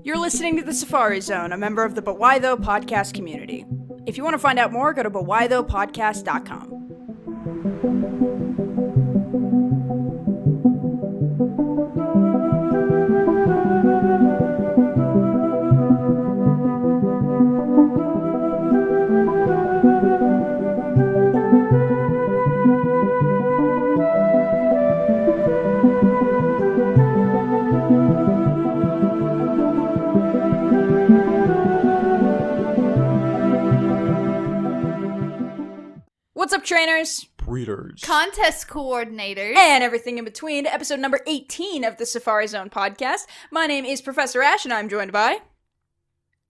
You're listening to The Safari Zone, a member of the But Why Though podcast community. If you want to find out more, go to butwhythoughpodcast.com. What's up, trainers? Breeders. Contest coordinators. And everything in between to episode number 18 of the Safari Zone podcast. My name is Professor Ash, and I'm joined by...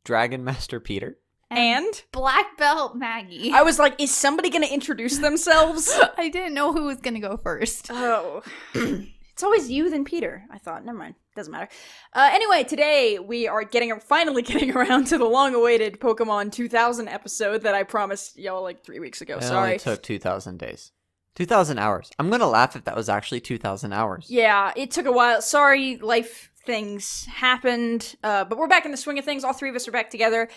Dragon Master Peter. And... Black Belt Maggie. I was like, is somebody going to introduce themselves? I didn't know who was going to go first. Oh. It's always you, then Peter. I thought, never mind. Doesn't matter. Anyway, today we are finally getting around to the long-awaited Pokemon 2000 episode that I promised y'all like 3 weeks ago. It Sorry. only took 2,000 days. 2,000 hours. I'm gonna laugh if that was actually 2,000 hours. Yeah, it took a while. Sorry, life things happened. But we're back in the swing of things. All three of us are back together,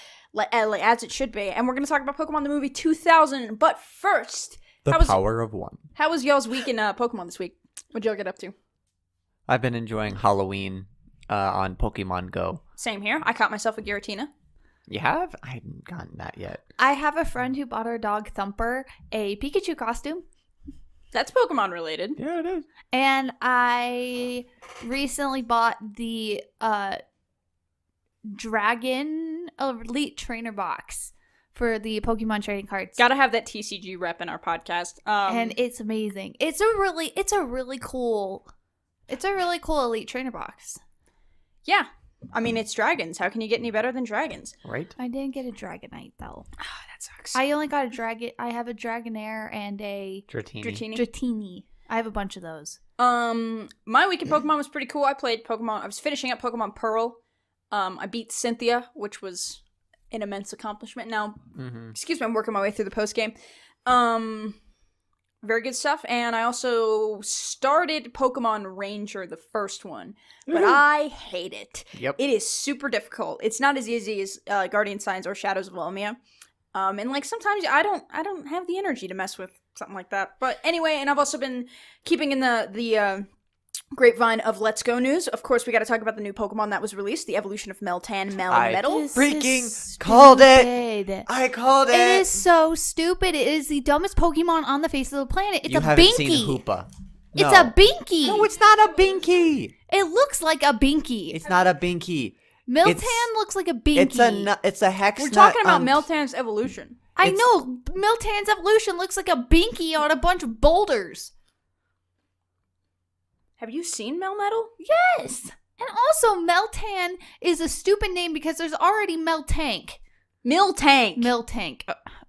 as it should be. And we're going to talk about Pokemon the movie 2000. But first, The power of one. how was y'all's week in Pokemon this week? What'd y'all get up to? I've been enjoying Halloween on Pokemon Go. Same here. I caught myself a Giratina. You have? I haven't gotten that yet. I have a friend who bought our dog Thumper a Pikachu costume. That's Pokemon related. Yeah, it is. And I recently bought the Dragon Elite Trainer box for the Pokemon trading cards. Gotta have that TCG rep in our podcast. And it's amazing. It's a really cool Elite Trainer box. Yeah. I mean, it's dragons. How can you get any better than dragons? Right? I didn't get a Dragonite though. Ah, that sucks. I only got a Dragon. I have a Dragonair and a Dratini. Dratini. I have a bunch of those. My week in Pokemon was pretty cool. I played Pokemon. I was finishing up Pokemon Pearl. I beat Cynthia, which was an immense accomplishment. Now, excuse me, I'm working my way through the post game. Very good stuff. And I also started Pokemon Ranger, the first one, but I hate it. Yep. It is super difficult. It's not as easy as Guardian Signs or Shadows of Lumia. And like sometimes I don't have the energy to mess with something like that. But anyway, and I've also been keeping in the grapevine of Let's Go news. Of course, we got to talk about the new Pokemon that was released, the evolution of Meltan, Melmetal. This freaking is called it. stupid. I called it. It is so stupid. It is the dumbest Pokemon on the face of the planet. It's you a haven't Binky. seen Hoopa. It's No. a Binky. No, it's not a Binky. It looks like a Binky. It's not a Binky. Miltan looks like a Binky. It's a hex. We're talking about nut. Meltan's evolution. I know. Miltan's evolution looks like a Binky on a bunch of boulders. Have you seen Melmetal? Yes. And also, Meltan is a stupid name because there's already Meltank. Miltank. Miltank.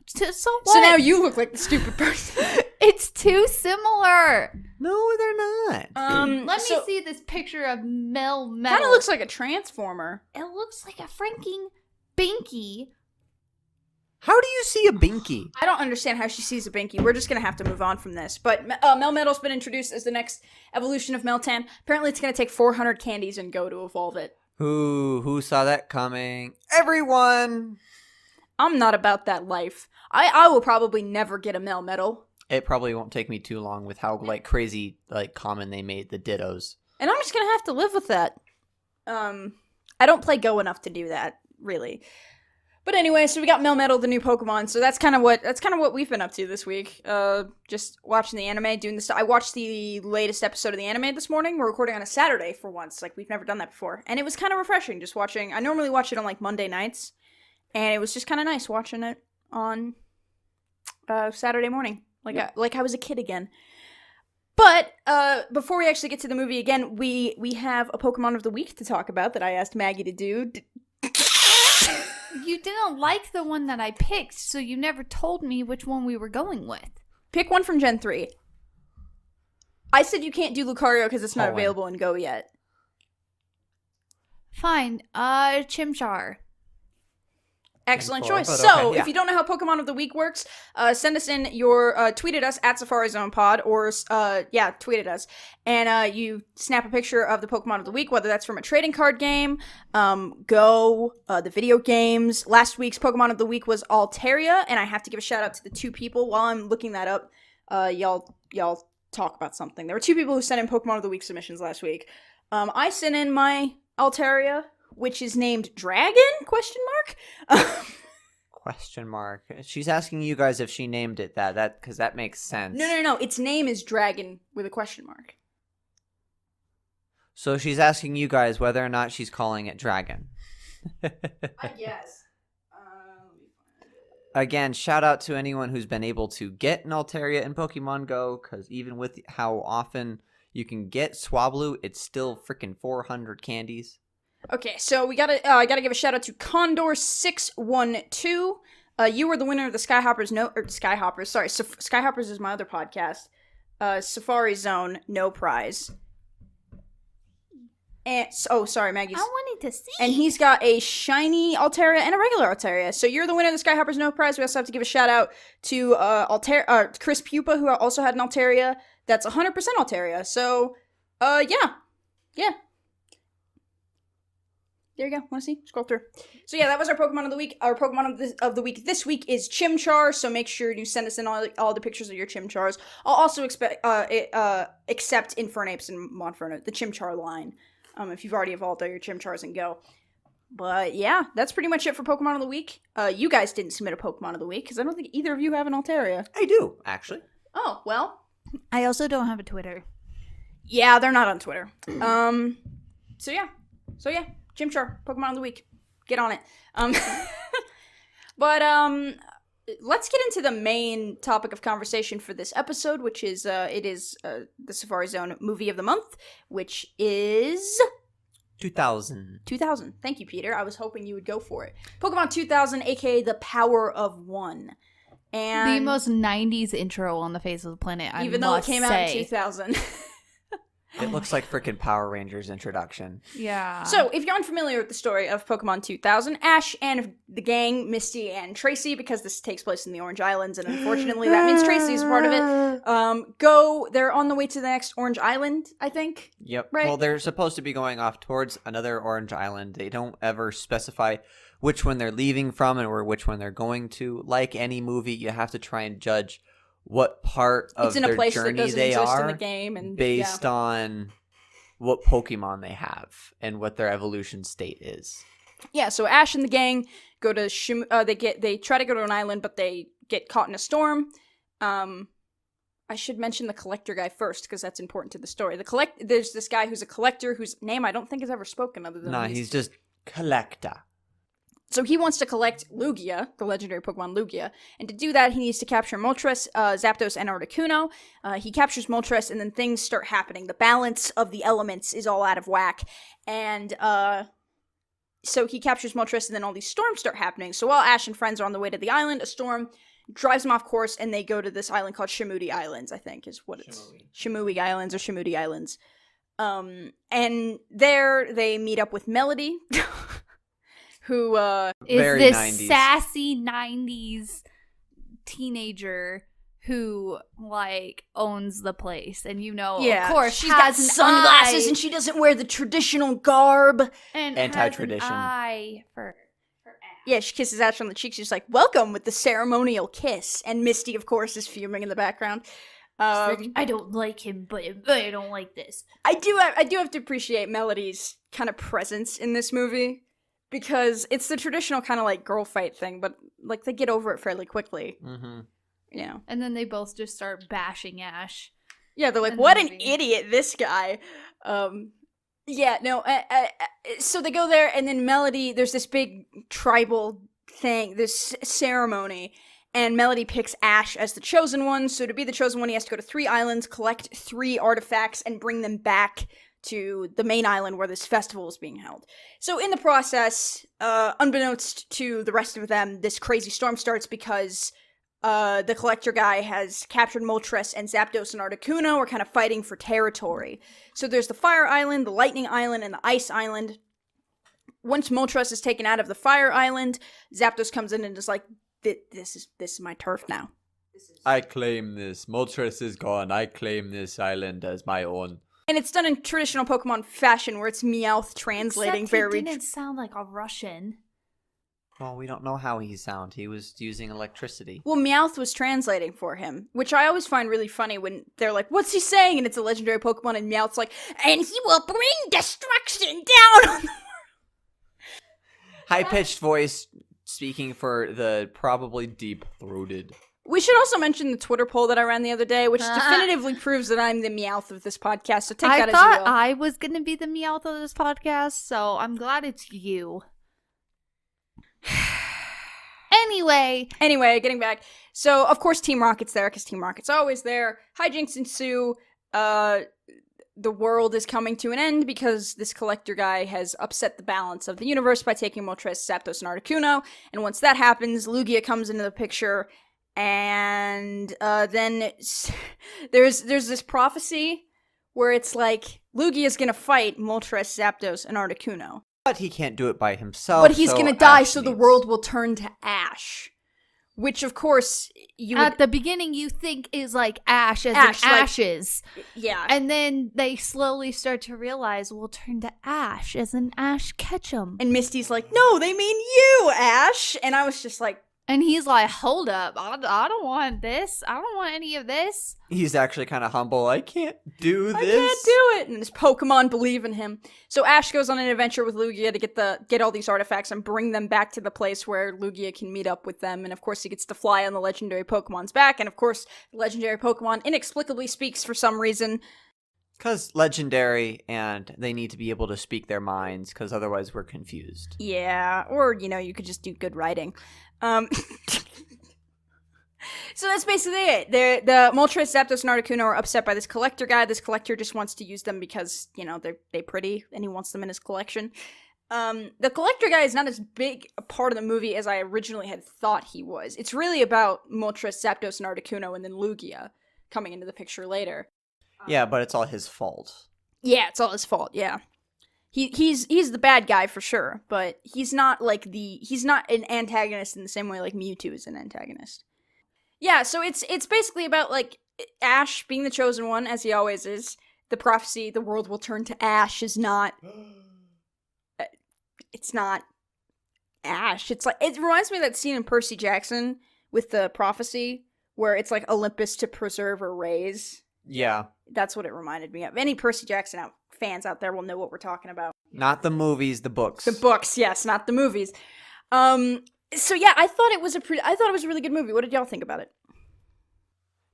So what? So now you look like the stupid person. It's too similar. No, they're not. Let me see this picture of Melmetal. Kind of looks like a transformer. It looks like a freaking Binky. How do you see a Binky? I don't understand how she sees a Binky. We're just going to have to move on from this. But Melmetal's been introduced as the next evolution of Meltan. Apparently it's going to take 400 candies and go to evolve it. Who saw that coming? Everyone. I'm not about that life. I will probably never get a Melmetal. It probably won't take me too long with how crazy common they made the Dittos. And I'm just going to have to live with that. I don't play Go enough to do that, really. But anyway, so we got Melmetal, the new Pokemon. So that's kind of what we've been up to this week. Just watching the anime, doing this. I watched the latest episode of the anime this morning. We're recording on a Saturday for once. We've never done that before, and it was kind of refreshing just watching. I normally watch it on Monday nights, and it was just kind of nice watching it on Saturday morning, like I was a kid again. But before we actually get to the movie again, we have a Pokemon of the week to talk about that I asked Maggie to do. You didn't like the one that I picked, so you never told me which one we were going with. Pick one from Gen 3. I said you can't do Lucario because it's not Pollen. available in Go yet. Fine. Chimchar. Excellent Before, choice. but So, okay, yeah. if you don't know how Pokemon of the Week works, send us in your tweet at us at Safari Zone Pod, or tweet at us, and you snap a picture of the Pokemon of the Week, whether that's from a trading card game, Go, the video games. Last week's Pokemon of the Week was Altaria, and I have to give a shout out to the two people while I'm looking that up. Y'all talk about something. There were two people who sent in Pokemon of the Week submissions last week. I sent in my Altaria, which is named Dragon? Question mark. Question mark. She's asking you guys if she named it that because that makes sense. No. Its name is Dragon with a question mark. So she's asking you guys whether or not she's calling it Dragon. I guess. Again, shout out to anyone who's been able to get an Altaria in Pokemon Go, because even with how often you can get Swablu, it's still freaking 400 candies. Okay, so I gotta give a shout out to Condor612. You were the winner of the Skyhoppers Skyhoppers. Sorry, Skyhoppers is my other podcast. Safari Zone, no prize. And sorry, Maggie. I wanted to see. And he's got a shiny Altaria and a regular Altaria. So you're the winner of the Skyhoppers No Prize. We also have to give a shout out to Chris Pupa, who also had an Altaria. That's 100% Altaria. So, yeah. There you go. Want to see? Scroll through. So yeah, that was our Pokemon of the week. Our Pokemon of the week this week is Chimchar. So make sure you send us in all the pictures of your Chimchars. I'll also accept Infernape's and Monferno, the Chimchar line. If you've already evolved all your Chimchars and Go. But yeah, that's pretty much it for Pokemon of the week. You guys didn't submit a Pokemon of the week because I don't think either of you have an Altaria. I do, actually. Oh, well. I also don't have a Twitter. Yeah, they're not on Twitter. So yeah. Chimchar, Pokemon of the week. Get on it. But let's get into the main topic of conversation for this episode, which is the Safari Zone movie of the month, which is 2000. 2000. Thank you, Peter. I was hoping you would go for it. Pokemon 2000, aka The Power of One. And The most 90s intro on the face of the planet, I even though it must came out in say. 2000. It looks like freaking Power Rangers introduction. Yeah. So, if you're unfamiliar with the story of Pokemon 2000, Ash and the gang, Misty and Tracy, because this takes place in the Orange Islands, and unfortunately that means Tracy is a part of it, they're on the way to the next Orange Island, I think. Yep. Right. Well, they're supposed to be going off towards another Orange Island. They don't ever specify which one they're leaving from or which one they're going to. Like any movie, you have to try and judge what part of It's in a their place that journey doesn't they exist are in the game, and based on what Pokemon they have and what their evolution state is. Yeah, so Ash and the gang go to they try to go to an island, but they get caught in a storm. I should mention the collector guy first because that's important to the story. There's this guy who's a collector whose name I don't think is ever spoken other than He's just Collector. So he wants to collect Lugia, the legendary Pokemon Lugia, and to do that he needs to capture Moltres, Zapdos, and Articuno. He captures Moltres, and then things start happening. The balance of the elements is all out of whack, and so he captures Moltres, and then all these storms start happening. So while Ash and friends are on the way to the island, a storm drives them off course, and they go to this island called Shamoody Islands, I think is what it's. Shamoody Islands or Shamoody Islands. And there they meet up with Melody, who is very this 90s. sassy 90s teenager who owns the place, and of course she's got has an sunglasses eye, and she doesn't wear the traditional garb. and Anti-tradition. has an eye for Ash. Yeah, she kisses Ash on the cheek. She's like, "Welcome," with the ceremonial kiss, and Misty, of course, is fuming in the background. She's like, I don't like him, but I don't like this. I do have to appreciate Melody's kind of presence in this movie. Because it's the traditional kind of girl fight thing, but they get over it fairly quickly. Mm-hmm. You know. And then they both just start bashing Ash. Yeah, they're like, in the "What an movie. idiot this guy." Yeah, no. So they go there, and then Melody. There's this big tribal thing, this ceremony, and Melody picks Ash as the chosen one. So to be the chosen one, he has to go to 3 islands, collect 3 artifacts, and bring them back to the main island where this festival is being held. So in the process, unbeknownst to the rest of them, this crazy storm starts because the collector guy has captured Moltres, and Zapdos and Articuno are kind of fighting for territory. So there's the Fire Island, the Lightning Island, and the Ice Island. once Moltres is taken out of the Fire Island, Zapdos comes in and is like, this is my turf now. I claim this. Moltres is gone. I claim this island as my own. And it's done in traditional Pokemon fashion, where it's Meowth translating Except he didn't sound like a Russian. Well, we don't know how he sound. He was using electricity. Well, Meowth was translating for him, which I always find really funny when they're like, what's he saying? And it's a legendary Pokemon, and Meowth's like, and he will bring destruction down on the High-pitched voice speaking for the probably deep-throated. We should also mention the Twitter poll that I ran the other day, which definitively proves that I'm the Meowth of this podcast, so take that as you I thought will. I was going to be the Meowth of this podcast, so I'm glad it's you. Anyway, getting back. So, of course, Team Rocket's there, because Team Rocket's always there. Hijinks ensue. The world is coming to an end because this collector guy has upset the balance of the universe by taking Moltres, Zapdos, and Articuno. And once that happens, Lugia comes into the picture, and then there's this prophecy where it's like, Lugia's gonna fight Moltres, Zapdos, and Articuno. But he can't do it by himself. But he's so gonna die, Ash so the needs- world will turn to ash. Which, of course, you would... at the beginning you think is like ash as Ash, in like- ashes. Yeah. And then they slowly start to realize we'll turn to ash as in Ash Ketchum. And Misty's like, no, they mean you, Ash! And I was just like, And he's like, hold up, I don't want this. I don't want any of this. He's actually kind of humble. I can't do this. I can't do it! And his Pokemon believe in him. So Ash goes on an adventure with Lugia to get all these artifacts and bring them back to the place where Lugia can meet up with them. And of course he gets to fly on the legendary Pokemon's back. And of course, the legendary Pokemon inexplicably speaks for some reason. Because legendary, and they need to be able to speak their minds, because otherwise we're confused. Yeah, or, you could just do good writing. So that's basically it. The Moltres, Zapdos, and Articuno are upset by this collector guy. This collector just wants to use them because, they're pretty, and he wants them in his collection. The collector guy is not as big a part of the movie as I originally had thought he was. It's really about Moltres, Zapdos, and Articuno, and then Lugia coming into the picture later. Yeah, but it's all his fault. Yeah, it's all his fault, yeah. He's the bad guy for sure, but he's not he's not an antagonist in the same way like Mewtwo is an antagonist. Yeah, so it's basically about like Ash being the chosen one, as he always is. The prophecy, the world will turn to ash, is not it's not ash. It's like, it reminds me of that scene in Percy Jackson with the prophecy where it's like Olympus to preserve or raise. Yeah. That's what it reminded me of. Any Percy Jackson fans out there will know what we're talking about. Not the movies, the books. The books, yes, not the movies. So yeah, I thought it was a really good movie. What did y'all think about it?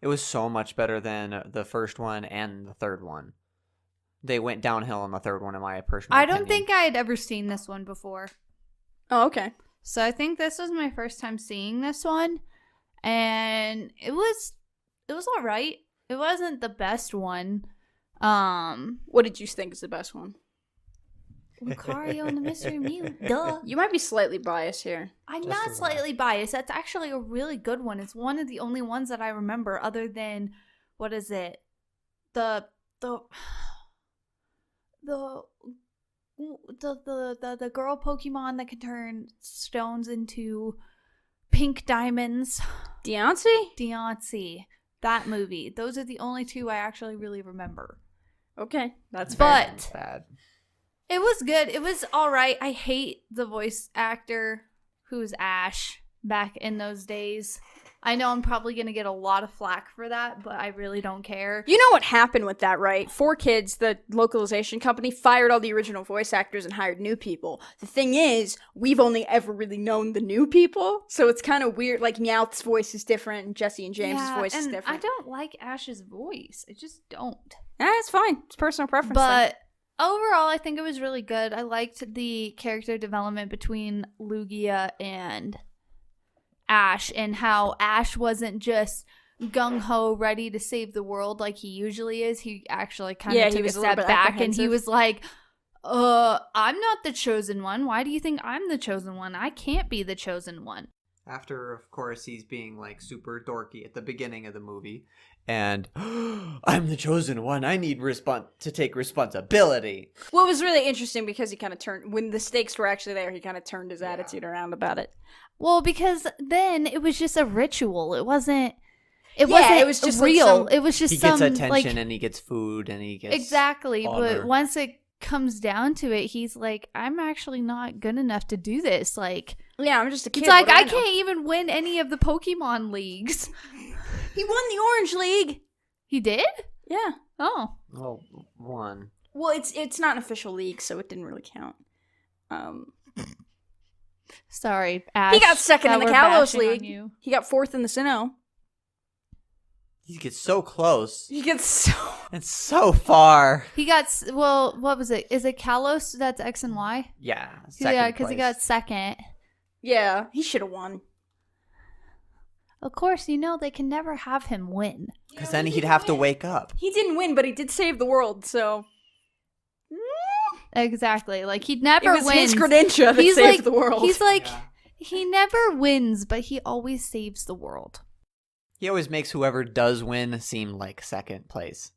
It was so much better than the first one and the third one. They went downhill on the third one, in my personal I opinion. don't think I had ever seen this one before. Oh, okay. So I think this was my first time seeing this one. And it was all right. It wasn't the best one. What did you think is the best one? Lucario and the Mystery Mew. Duh. You might be slightly biased here. I'm Just a not little. slightly biased. That's actually a really good one. It's one of the only ones that I remember other than, what is it? The girl Pokemon that can turn stones into pink diamonds. Deontay. That movie. Those are the only two I actually really remember. Okay, that's fair. But Bad. it was good. It was all right. I hate the voice actor who's Ash back in those days. I know I'm probably going to get a lot of flack for that, but I really don't care. You know what happened with that, right? 4Kids, the localization company, fired all the original voice actors and hired new people. The thing is, we've only ever really known the new people, so it's kind of weird. Like, Meowth's voice is different, and Jesse and James's voice is and different. I don't like Ash's voice. I just don't. It's fine. It's personal preference. But overall, I think it was really good. I liked the character development between Lugia and Ash, and how Ash wasn't just gung-ho ready to save the world like he usually is. He actually kind of took a step back, and he was like, I'm not the chosen one. Why do you think I'm the chosen one? I can't be the chosen one. After, of course, he's being like super dorky at the beginning of the movie, and I'm the chosen one. I need to take responsibility. Well, it was really interesting because he kind of turned when the stakes were actually there. He kind of turned his attitude around about it. Well, because then it was just a ritual. It wasn't. It was just real. like it was just He some gets attention like and he gets food and he gets exactly. honor. But once it comes down to it, he's like, I'm actually not good enough to do this. Like, Yeah, I'm just a kid. it's like what do I know? can't even win any of the Pokemon leagues. He won the Orange League. He did? Yeah. Oh, Oh, one. Well, it's not an official league, so it didn't really count. sorry, Ash. He got second in that the we're Kalos bashing on League. you. He got fourth in the Sinnoh. He gets so close He gets so. and so far. He got well. What was it? Is it Kalos? That's X and Y. Yeah, Yeah, because he got second. Yeah, he should have won. Of course, they can never have him win. Because then he'd have to wake up. He didn't win, but he did save the world. So Exactly. Like he'd it never was wins. his Greninja that He's saved like the world. He's like Yeah. he never wins, but he always saves the world. He always makes whoever does win seem like second place.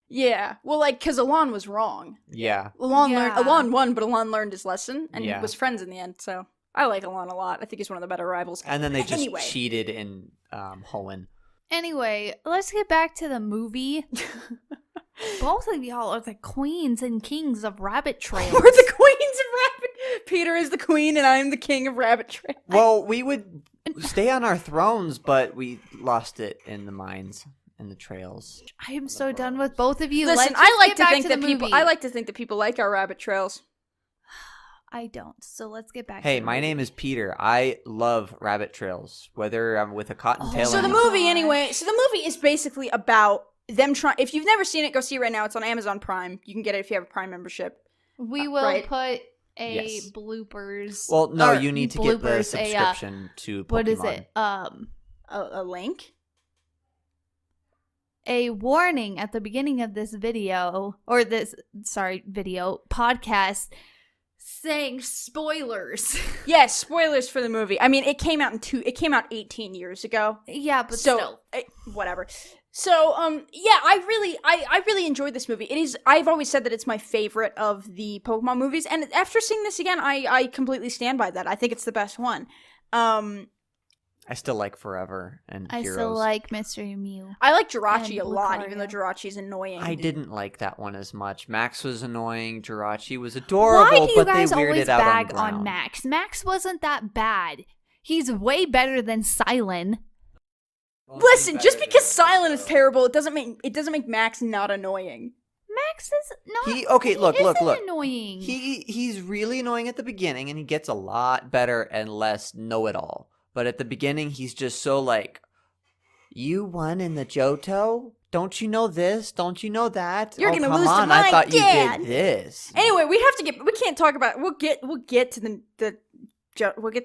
Yeah, well, like because Alon was wrong. Yeah. Alon won, but Alon learned his lesson, and Yeah. he was friends in the end. So I like Alon a lot. I think he's one of the better rivals. And then they just Anyway. cheated in Hoenn. Anyway, let's get back to the movie. Both of y'all are the queens and kings of rabbit trails. We're the queens of rabbit. Peter is the queen, and I'm the king of rabbit trail. Well, we would stay on our thrones, but we lost it in the mines and the trails. I am so done with both of you. Listen, Let's I just like get to back think to that the people. movie. I like to think that people like our rabbit trails. I don't. So let's get back. Hey, to the my movie. name is Peter. I love rabbit trails, whether I'm with a cottontail So or the not. movie, gosh. anyway. So the movie is basically about them trying. If you've never seen it, go see it right now. It's on Amazon Prime. You can get it if you have a Prime membership. We will right. put a Yes. bloopers. Well, no, or you need to get the bloopers, subscription to Pokemon. what is it? A link. A warning at the beginning of this video video podcast saying spoilers. Yes, spoilers for the movie. I mean, it came out 18 years ago. Yeah, but So still. whatever. So yeah, I really enjoyed this movie. It is. I've always said that it's my favorite of the Pokemon movies, and after seeing this again, I completely stand by that. I think it's the best one. I still like Forever and I Heroes. still like Mystery Mew. I like Jirachi And a lot, even though Lucario. Jirachi's annoying. I didn't like that one as much. Max was annoying. Jirachi was adorable, Why do you but guys they weirded always out bag on, on Max? Max wasn't that bad. He's way better than Silent. Listen, just because Silent is terrible, it doesn't make Max not annoying. Max is not. Okay, look. isn't annoying. He's really annoying at the beginning, and he gets a lot better and less know-it-all. But at the beginning, he's just so like, you won in the Johto? Don't you know this? Don't you know that? You're Oh, gonna come lose to on, my I thought dad." you did this. Anyway, we can't talk about. We'll get to we'll get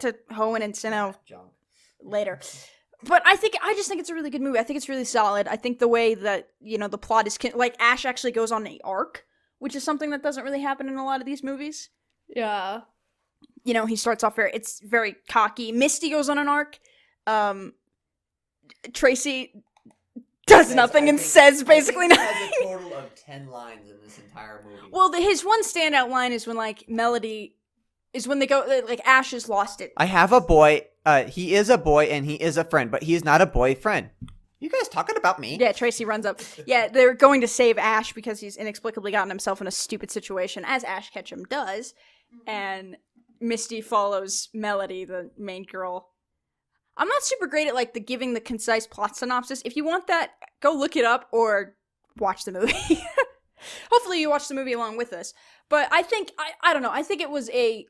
to Hoenn and Sinnoh later. But I just think it's a really good movie. I think it's really solid. I think the way that, the plot is, like, Ash actually goes on an arc, which is something that doesn't really happen in a lot of these movies. Yeah. He starts off it's very cocky. Misty goes on an arc. Tracy does nothing and says basically nothing. has a total of 10 lines in this entire movie. Well, his one standout line is when, like, Melody is when they go, like, Ash has lost it. I have a boy. He is a boy and he is a friend, but he is not a boyfriend. You guys talking about me? Yeah, Tracy runs up. Yeah, they're going to save Ash because he's inexplicably gotten himself in a stupid situation, as Ash Ketchum does. And Misty follows Melody, the main girl. I'm not super great at, like, giving the concise plot synopsis. If you want that, go look it up or watch the movie. Hopefully you watch the movie along with us. But I think, I don't know, I think it was a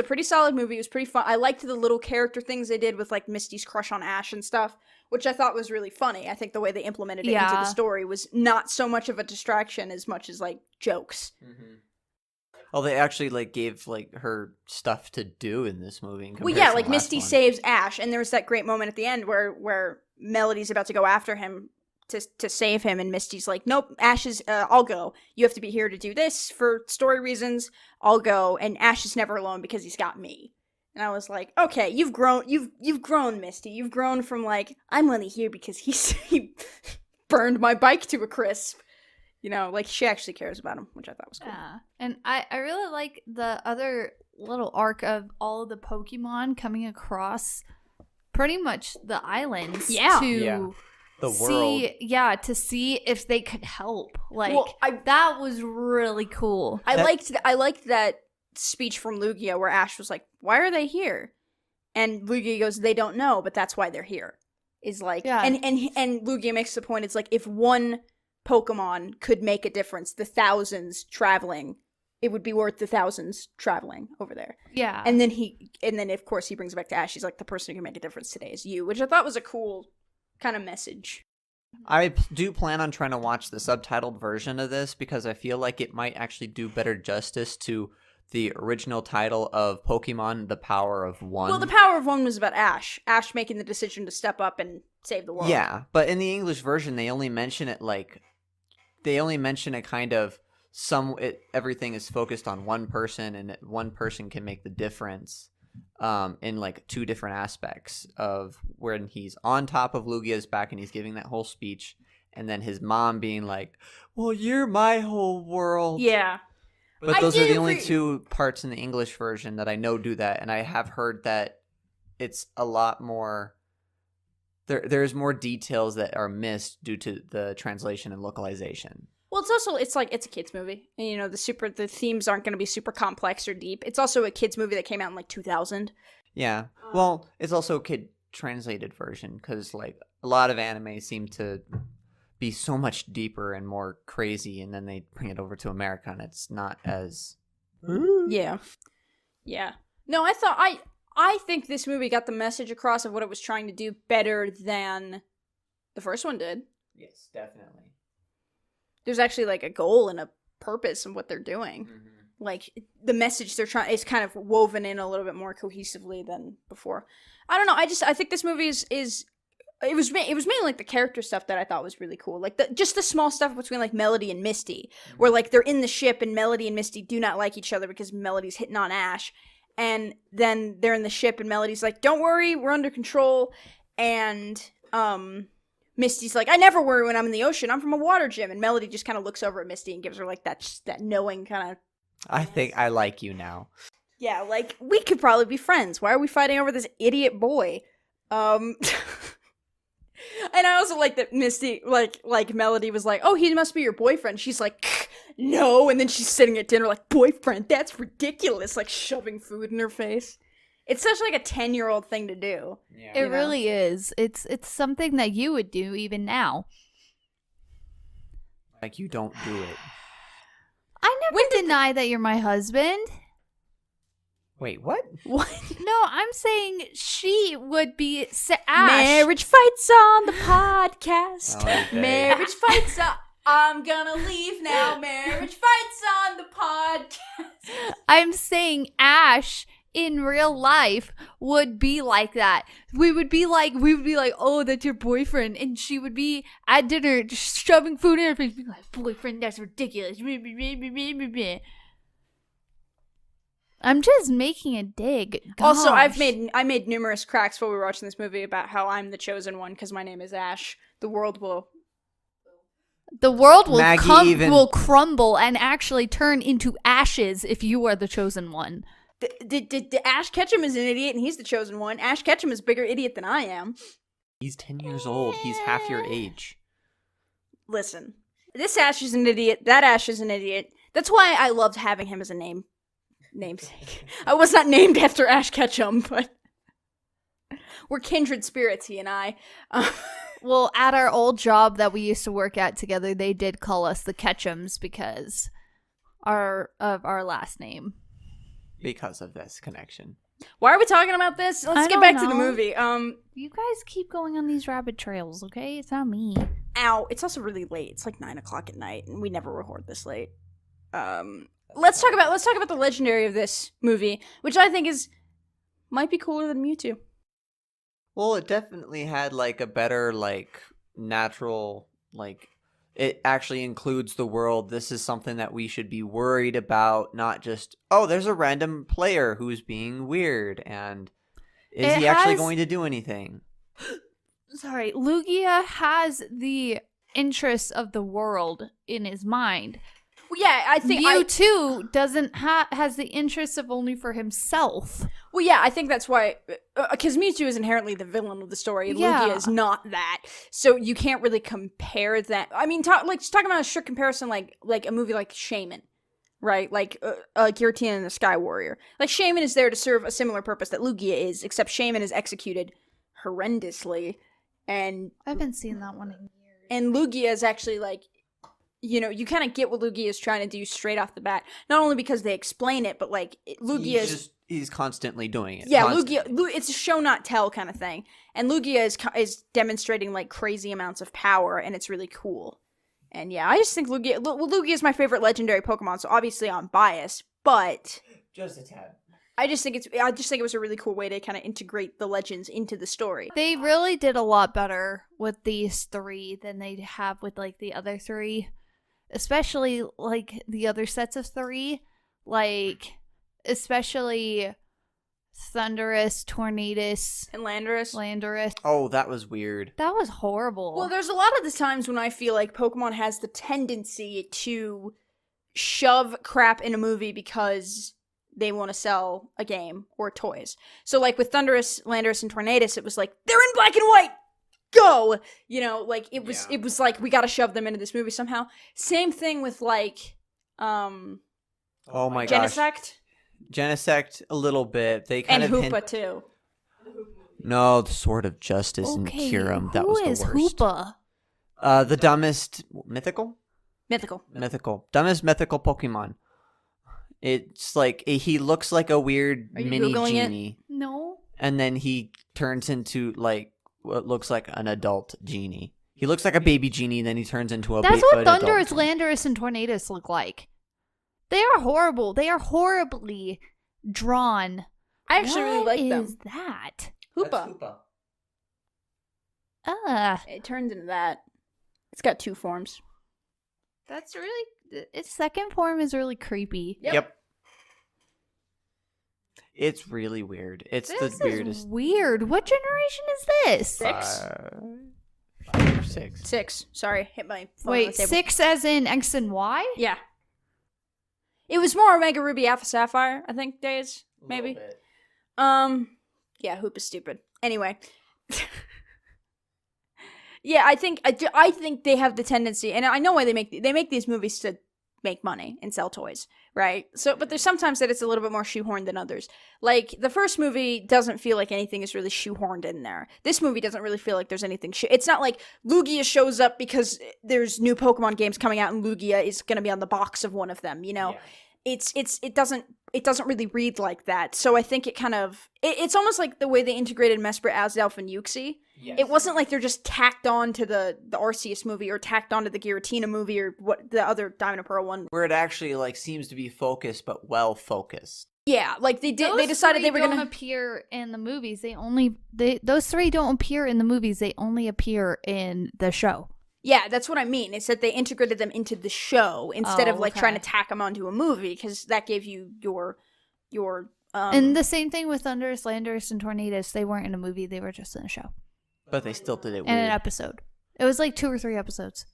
pretty solid movie. It was pretty fun. I liked the little character things they did with, like, Misty's crush on Ash and stuff, which I thought was really funny. I think the way they implemented it into Yeah. the story was not so much of a distraction as much as, like, jokes. Mm-hmm. Oh, they actually, like, gave, like, her stuff to do in this movie. Well, yeah, like, Misty saves Ash, and there was that great moment at the end where Melody's about to go after him to save him, and Misty's like, nope, Ash is, I'll go. You have to be here to do this for story reasons. I'll go. And Ash is never alone because he's got me. And I was like, okay, you've grown, Misty. You've grown from like, I'm only here because he burned my bike to a crisp. You know, like she actually cares about him, which I thought was cool. Yeah. And I really like the other little arc of all of the Pokemon coming across pretty much the islands Yeah. to Yeah. The world. to see if they could help. Like Well, that was really cool. I liked that speech from Lugia where Ash was like, "Why are they here?" And Lugia goes, "They don't know, but that's why they're here." Is like, Yeah. and Lugia makes the point. It's like if one Pokemon could make a difference, the thousands traveling, it would be worth the thousands traveling over there. Yeah. And then of course he brings it back to Ash. He's like, the person who can make a difference today is you, which I thought was a cool kind of message. I do plan on trying to watch the subtitled version of this because I feel like it might actually do better justice to the original title of Pokemon The Power of One. Well, the Power of One was about Ash making the decision to step up and save the world. Yeah, but in the English version, they only mention it kind of everything is focused on one person, and one person can make the difference in like two different aspects of when he's on top of Lugia's back and he's giving that whole speech, and then his mom being like, "Well, you're my whole world." Yeah. But I those are did the only agree. two parts in the English version that I know do that, and I have heard that it's a lot more. There's more details that are missed due to the translation and localization. Well, it's a kids movie, and you know the themes aren't going to be super complex or deep. It's also a kids movie that came out in like 2000. Yeah, well, it's also a kid translated version because like a lot of anime seem to be so much deeper and more crazy, and then they bring it over to America, and it's not as. Yeah. No, I think this movie got the message across of what it was trying to do better than the first one did. Yes, definitely. There's actually like a goal and a purpose in what they're doing. Like the message they're trying is kind of woven in a little bit more cohesively than before. I don't know. I think this movie is it was mainly like the character stuff that I thought was really cool. Like just the small stuff between like Melody and Misty, where like they're in the ship and Melody and Misty do not like each other because Melody's hitting on Ash, and then they're in the ship and Melody's like, "Don't worry, we're under control," and Misty's like, "I never worry when I'm in the ocean. I'm from a water gym," and Melody just kind of looks over at Misty and gives her like that knowing kind of. I think I like you now. Yeah, like we could probably be friends. Why are we fighting over this idiot boy? And I also like that Misty, like Melody was like, "Oh, he must be your boyfriend." She's like, "No," and then she's sitting at dinner like, "Boyfriend? That's ridiculous!" Like shoving food in her face. It's such like a 10-year-old thing to do. Yeah. It you know? really is. It's something that you would do even now. Like you don't do it. I never deny that you're my husband. Wait, what? What? No, I'm saying she would be Ash. Marriage fights on the podcast. Okay. Marriage fights on. I'm gonna leave now. Marriage fights on the podcast. I'm saying Ash in real life would be like that. We would be like, "Oh, that's your boyfriend," and she would be at dinner just shoving food in her face, being like, "Boyfriend, that's ridiculous." I'm just making a dig. Also, I Gosh. made numerous cracks while we were watching this movie about how I'm the chosen one because my name is Ash. The world will. Maggie even- will crumble and actually turn into ashes if you are the chosen one. The Ash Ketchum is an idiot and he's the chosen one. Ash Ketchum is a bigger idiot than I am. He's 10 years old. He's half your age. Listen, this Ash is an idiot. That Ash is an idiot. That's why I loved having him as a namesake. I was not named after Ash Ketchum, but we're kindred spirits, he and I. Well, at our old job that we used to work at together, they did call us the Ketchums because of our last name. Because of this connection. Why are we talking about this? Let's I get don't back to the know. movie. You guys keep going on these rabbit trails, okay? It's not me. Ow, it's also really late. It's like 9:00 at night, and we never record this late. Let's talk about the legendary of this movie, which I think might be cooler than Mewtwo. Well, it definitely had like a better like natural like it actually includes the world. This is something that we should be worried about, not just, oh, there's a random player who's being weird, and is It he actually has- going to do anything? Sorry, Lugia has the interests of the world in his mind. Well, yeah, I think Mewtwo doesn't has the interests of only for himself. Well, yeah, I think that's why, because Mewtwo is inherently the villain of the story, and Yeah. Lugia is not that. So you can't really compare that. I mean, just talking about a strict comparison, like a movie like Shaman, right? Like Giratina and the Sky Warrior. Like Shaman is there to serve a similar purpose that Lugia is, except Shaman is executed horrendously, and I haven't seen that one in years. and Lugia is actually like, you know, you kind of get what Lugia is trying to do straight off the bat. Not only because they explain it, but like Lugia is. He's constantly doing it. Yeah, constantly. it's a show not tell kind of thing, and Lugia is demonstrating like crazy amounts of power, and it's really cool. And yeah, I just think Lugia is my favorite legendary Pokemon, so obviously I'm biased, but Just a tad. I just think it was a really cool way to kind of integrate the legends into the story. They really did a lot better with these three than they have with like the other three, especially like the other sets of three, like especially Thundurus, Tornadus, And Landorus. Landorus. Oh, that was weird. That was horrible. Well, there's a lot of the times when I feel like Pokemon has the tendency to shove crap in a movie because they want to sell a game or toys. So, like with Thundurus, Landorus, and Tornadus, it was like, they're in black and white! Go! You know, like, it was like, we gotta shove them into this movie somehow. Same thing with, like, Oh my gosh. Genesect Genesect a little bit. They and kind of Hoopa, too. No, the Sword of Justice and okay, Kyurem. That who was is the worst. Hoopa? The dumbest mythical dumbest mythical Pokemon. It's like he looks like a weird Are you mini Googling it? genie, No. and then he turns into like what looks like an adult genie. He looks like a baby genie, then he turns into a. That's what an adult Thundurus, genie. Landorus, and Tornadus look like. They are horrible. They are horribly drawn. I actually really like What them. is that? Hoopa. It turns into that. It's got two forms. That's really. Its second form is really creepy. Yep. It's really weird. It's This the weirdest. is weird. What generation is this? Six? Five or six. 6. Sorry, hit my phone on Wait, the table. 6 as in X and Y? Yeah. It was more Omega Ruby Alpha Sapphire, I think, days, maybe. Yeah, Hoop is stupid. Anyway. Yeah, I think they have the tendency, and I know why they make these movies to make money and sell toys, right? So, but there's sometimes that it's a little bit more shoehorned than others. Like the first movie doesn't feel like anything is really shoehorned in there. This movie doesn't really feel like there's anything. It's not like Lugia shows up because there's new Pokemon games coming out and Lugia is going to be on the box of one of them. You know, it doesn't really read like that. So I think it kind of it's almost like the way they integrated Mesprit, Azelf, and Uxie. Yes. It wasn't like they're just tacked on to the Arceus movie or tacked onto the Giratina movie or what the other Diamond and Pearl one. Where it actually like seems to be focused, but well focused. Yeah, like they did. Those They decided they three were don't gonna. appear in the movies. Those three don't appear in the movies. They only appear in the show. Yeah, that's what I mean. It's that they integrated them into the show instead Oh, of like okay. trying to tack them onto a movie because that gave you your. And the same thing with Thundurus, Landorus, and Tornadus. They weren't in a movie. They were just in a show But they still did it and an weird. episode. It was like 2 or 3 episodes.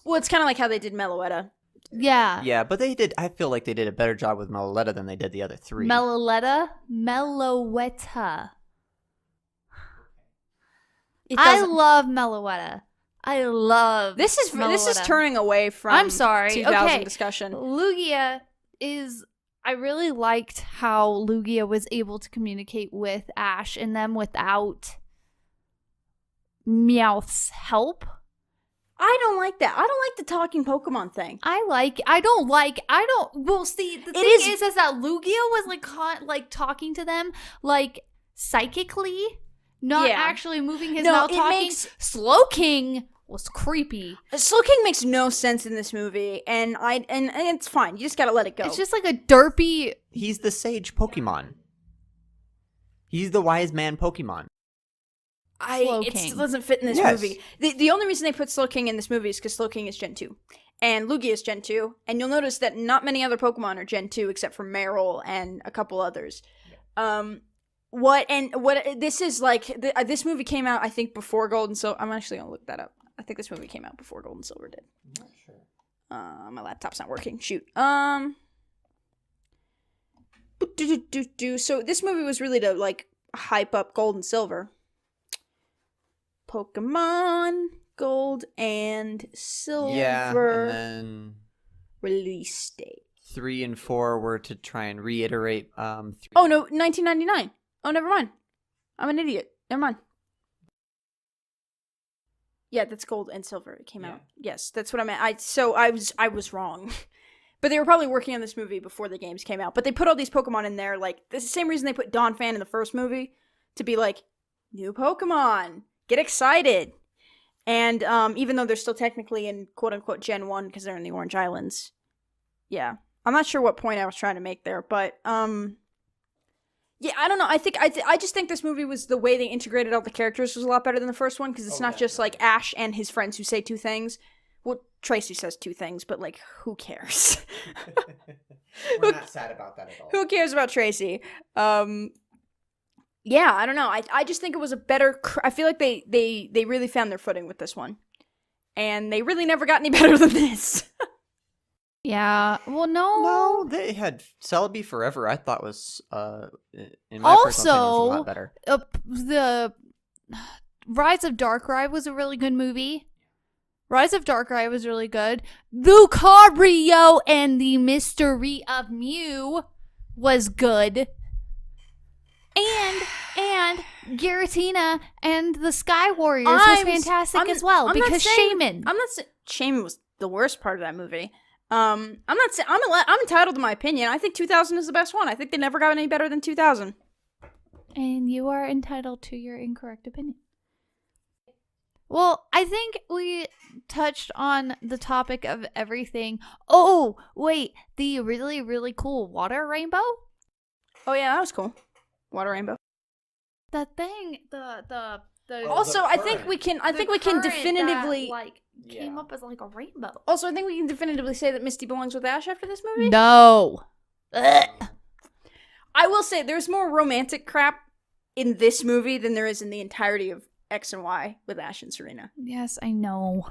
Well, it's kind of like how they did Meloetta. Yeah. Yeah, but they did. I feel like they did a better job with Meloetta than they did the other three. Meloetta. It I doesn't- love Meloetta. I love This is Meloetta. turning away from. I'm sorry. 2000 Okay. discussion. Lugia is. I really liked how Lugia was able to communicate with Ash and them without Meowth's help. I don't like that. I don't like the talking Pokemon thing. Well, see, the thing is- is that Lugia was like talking to them like psychically, not Yeah. actually moving his No, mouth it talking. makes- Slowking was creepy. Slowking makes no sense in this movie, and it's fine. You just gotta let it go. It's just like a derpy. He's the sage Pokemon. He's the wise man Pokemon. It Slowking. still doesn't fit in this Yes. movie. The only reason they put Slowking in this movie is because Slowking is Gen 2. And Lugia is Gen 2. And you'll notice that not many other Pokemon are Gen 2 except for Marill and a couple others. This is like, this movie came out, I think, before Gold and Silver. I'm actually going to look that up. I think this movie came out before Gold and Silver did. I'm not sure. My laptop's not working. Shoot. So this movie was really to, like, hype up Gold and Silver. Pokemon Gold and Silver Yeah, and then release date. 3 and 4 were to try and reiterate. Oh no, 1999. Oh, never mind. I'm an idiot. Never mind. Yeah, that's Gold and Silver. It came out. Yes, that's what I meant. I was wrong. But they were probably working on this movie before the games came out. But they put all these Pokemon in there, like, it's the same reason they put Donphan in the first movie, to be like, new Pokemon, get excited. And even though they're still technically in quote-unquote Gen 1, because they're in the Orange Islands. Yeah. I'm not sure what point I was trying to make there, but, yeah, I don't know. I just think this movie was, the way they integrated all the characters was a lot better than the first one, because it's not just, like, Ash and his friends who say 2 things. Well, Tracy says 2 things, but, like, who cares? We're not sad about that at all. Who cares about Tracy? Yeah, I don't know. I just think it was a better... I feel like they really found their footing with this one. And they really never got any better than this. Yeah. Well, No, they had Celebi Forever. I thought was in my personal opinion, was a lot better. The Rise of Darkrai was a really good movie. Rise of Darkrai was really good. Lucario and the Mystery of Mew was good. And Giratina and the Sky Warriors was fantastic as well, because Shaman. I'm not saying Shaman was the worst part of that movie. I'm not saying I'm entitled to my opinion. I think 2000 is the best one. I think they never got any better than 2000. And you are entitled to your incorrect opinion. Well, I think we touched on the topic of everything. Oh, wait, the really, really cool water rainbow? Oh yeah, that was cool. Water Rainbow. The thing, the Also, I think we can current definitively that, came up as like a rainbow. Also, I think we can definitively say that Misty belongs with Ash after this movie. No. Ugh. I will say there's more romantic crap in this movie than there is in the entirety of X and Y with Ash and Serena. Yes, I know.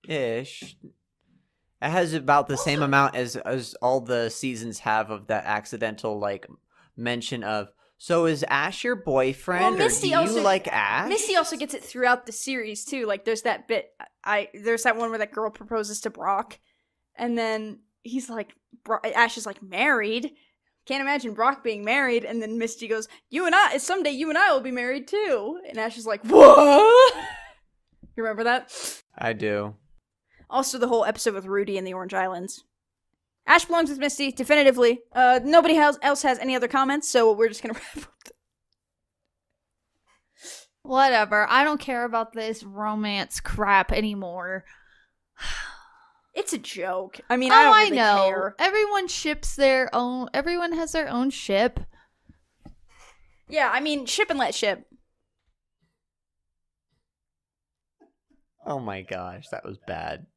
Ish. It has about the same amount as all the seasons have of that accidental, like, mention of, so is Ash your boyfriend, Well, Misty or do you also- like Ash? Misty also gets it throughout the series too. Like there's that bit there's that one where that girl proposes to Brock, and then he's like, Ash is like, married? Can't imagine Brock being married. And then Misty goes, someday you and I will be married too. And Ash is like, what? You remember that? I do. Also the whole episode with Rudy in the Orange Islands. Ash belongs with Misty, definitively. Nobody else has any other comments, so we're just gonna wrap up. Whatever. I don't care about this romance crap anymore. It's a joke. I mean, I don't really know. care. Everyone ships their own. Everyone has their own ship. Yeah, I mean, ship and let ship. Oh my gosh, that was bad.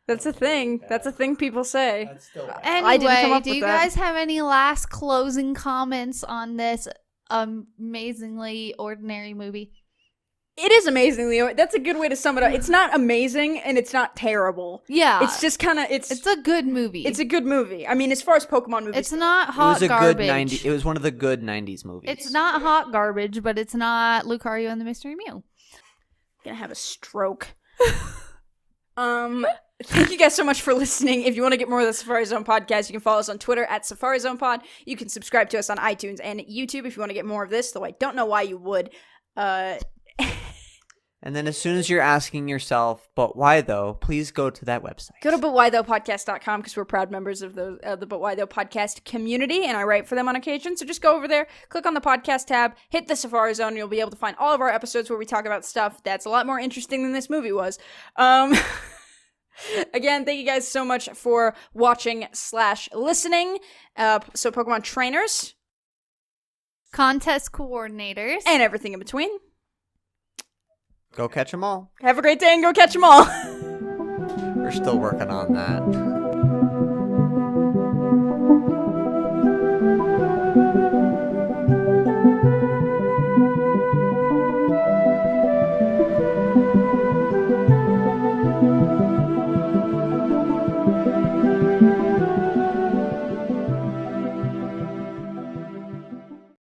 That's a thing. That's a thing people say. That's still bad. I didn't come Anyway, up do with you that. guys have any last closing comments on this amazingly ordinary movie? It is amazingly. That's a good way to sum it up. It's not amazing and it's not terrible. Yeah, It's just kind of it's a good movie. it's a good movie. I mean, as far as Pokemon movies, It's not It hot was a garbage. good 90. It was one of the good 90s movies. It's not hot garbage, but it's not Lucario and the Mystery Mew. gonna have a stroke. Thank you guys so much for listening. If you want to get more of the Safari Zone podcast, you can follow us on Twitter at Safari Zone Pod. You can subscribe to us on iTunes and YouTube if you want to get more of this, though I don't know why you would. And then as soon as you're asking yourself, but why though, please go to that website. Go to butwhythoughpodcast.com because we're proud members of the But Why Though podcast community, and I write for them on occasion. So just go over there, click on the podcast tab, hit the Safari Zone, and you'll be able to find all of our episodes where we talk about stuff that's a lot more interesting than this movie was. Again, thank you guys so much for watching / listening. So Pokemon trainers Contest coordinators. and everything in between. Go catch them all. Have a great day and go catch them all. We're still working on that.